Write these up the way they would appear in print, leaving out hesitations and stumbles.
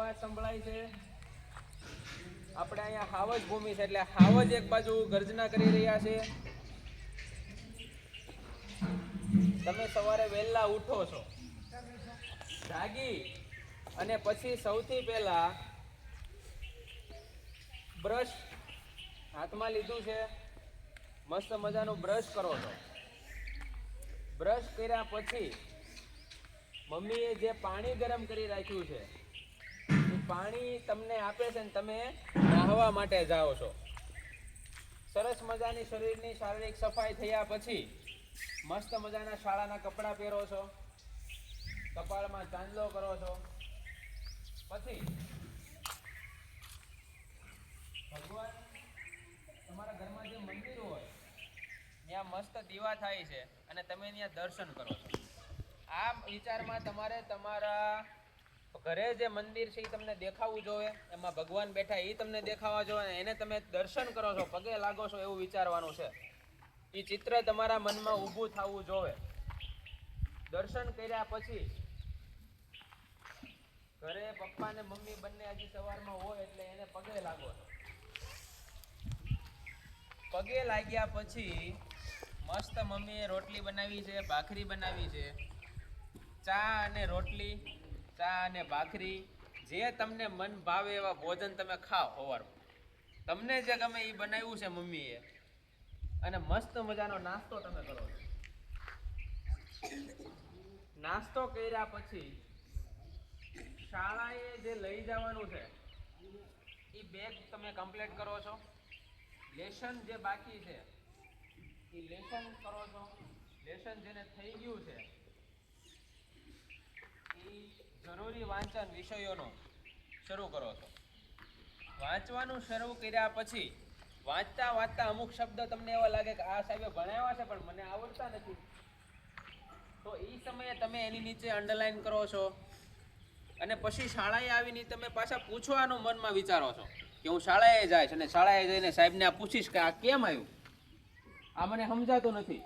અવાજ સંભળાય છે? આપણે અહીંયા હાવજ ભૂમિ છે એટલે હાવજ એક બાજુ ગર્જના કરી રહ્યા છે. તમે સવારે વહેલા ઉઠો છો, જાગી અને પછી સૌથી પહેલા બ્રશ હાથમાં લીધું છે, મસ્ત મજાનું બ્રશ કરો છો. બ્રશ કર્યા પછી મમ્મીએ જે પાણી ગરમ કરી રાખ્યું છે એ પાણી તમને આપે છે ને તમે નાહવા માટે જાઓ છો. સરસ મજાની શરીરની શારીરિક સફાઈ થયા પછી મસ્ત મજાના શાળાના કપડાં પહેરો છો, કપાળમાં ચાંદલો કરો છો. પછી ભગવાન તમારા ઘરમાં જે મંદિર હોય ત્યાં મસ્ત દીવા થાય છે અને તમે ત્યાં દર્શન કરો છો. આ વિચારમાં તમારે તમારા ઘરે જે મંદિર છે એ તમને દેખાવું જોઈએ, એમાં ભગવાન બેઠા એ તમને દેખાવા જોઈએ, એને તમે દર્શન કરો છો, પગે લાગો છો એવું વિચારવાનું છે. એ ચિત્ર તમારા મનમાં ઊભું થવું જોઈએ. દર્શન કર્યા પછી ઘરે પપ્પા ને મમ્મી બંને હજી સવારમાં હોય એટલે એને પગે લાગો છો. પગે લાગ્યા પછી મસ્ત મમ્મીએ રોટલી બનાવી છે, ભાખરી બનાવી છે. ચા અને રોટલી, ચા અને ભાખરી, જે તમને મન ભાવે એવા ભોજન તમે ખાઓ. સવારમાં તમને જે ગમે એ બનાવ્યું છે મમ્મીએ, અને મસ્ત મજાનો નાસ્તો તમે કરો છો. નાસ્તો કર્યા પછી શાળાએ જે લઈ જવાનું છે એ બેગ તમે કમ્પ્લીટ કરો છો. લેસન જે બાકી છે એ લેસન કરો છો. લેસન જેને થઈ ગયું છે એ જરૂરી વાંચન વિષયોનું શરૂ કરો છો. વાંચવાનું શરૂ કર્યા પછી વાંચતા વાંચતા અમુક શબ્દ તમને એવા લાગે કે આ સાહેબે ભણાવ્યા છે પણ મને આવડતા નથી, તો એ સમયે તમે એની નીચે અંડરલાઈન કરો છો. અને પછી શાળાએ આવીને તમે પાછા પૂછવાનું મનમાં વિચારો છો કે હું શાળાએ જઈશ અને શાળાએ જઈને સાહેબને આ પૂછીશ કે આ કેમ આવ્યું, આ મને સમજાતું નથી.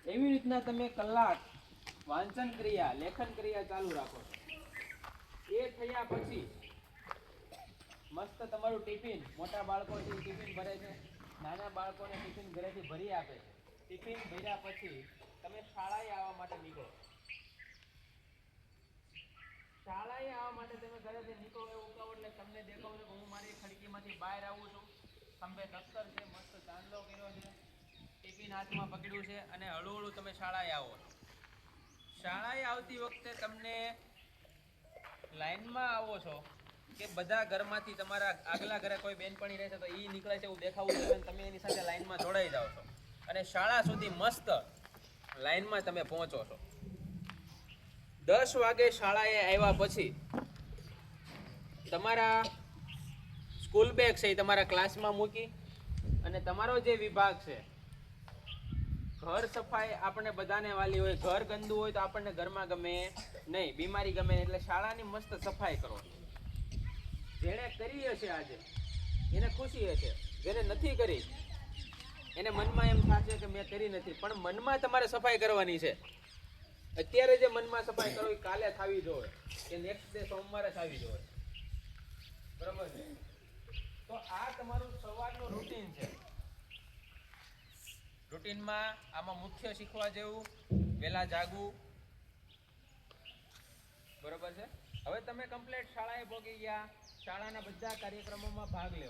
એવી રીતના તમે કલાક વાંચન ક્રિયા, લેખન ક્રિયા ચાલુ રાખો છો. એ થયા પછી મસ્ત તમારું ટિફિન, મોટા બાળકો છે ટિફિન ભરે છે, નાના બાળકોને ટિફિન ઘરેથી ભરી આપે છે. ટિફિન ભર્યા પછી તમે શાળાએ આવવા માટે નીકળો. શાળાએ આવવા માટે તમે ઘરેથી નીકળો એવું ઉતાવળ એટલે તમને દેખાવ છે કે હું મારી ખડકીમાંથી બહાર આવું છું. ખંભે દફતર છે, મસ્ત ચાંદલો કર્યો છે, ટિફિન હાથમાં પકડ્યું છે અને હળું તમે શાળાએ આવો છો. શાળાએ આવતી વખતે તમને લાઈનમાં આવો છો કે બધા ઘરમાંથી તમારા આગલા ઘરે કોઈ બેનપણી રહે છે તો એ નીકળે છે એવું દેખાવું જોઈએ, તમે એની સાથે લાઈનમાં જોડાઈ જાઓ છો અને શાળા સુધી મસ્ત લાઈનમાં તમે પહોંચો છો. 10 વાગે શાળાએ આવ્યા પછી તમારા સ્કૂલ બેગ છે એ તમારા ક્લાસમાં મૂકી અને તમારો જે વિભાગ છે, ઘર સફાઈ આપણને બધાને વાલી હોય, ઘર ગંદુ હોય તો આપણને ઘરમાં ગમે નહીં, બીમારી ગમે નહીં, એટલે શાળાની મસ્ત સફાઈ કરો. જેણે કરી હશે આજે એને ખુશી હશે, જેને નથી કરી એને મનમાં એમ થશે કે મેં કરી નથી. પણ મનમાં તમારે સફાઈ કરવાની છે. અત્યારે જે મનમાં સફાઈ કરો એ કાલે થવી જોઈએ કે નેક્સ્ટ ડે સોમવારે થવી જોઈએ. બરાબર છે? તો આ તમારું સવારનું રૂટીન છે. રૂટીનમાં આમાં મુખ્ય શીખવા જેવું વહેલા જાગવું. બરોબર છે? હવે તમે કમ્પ્લીટ શાળાએ પહોંચી ગયા, શાળાના બધા કાર્યક્રમોમાં ભાગ લેવો.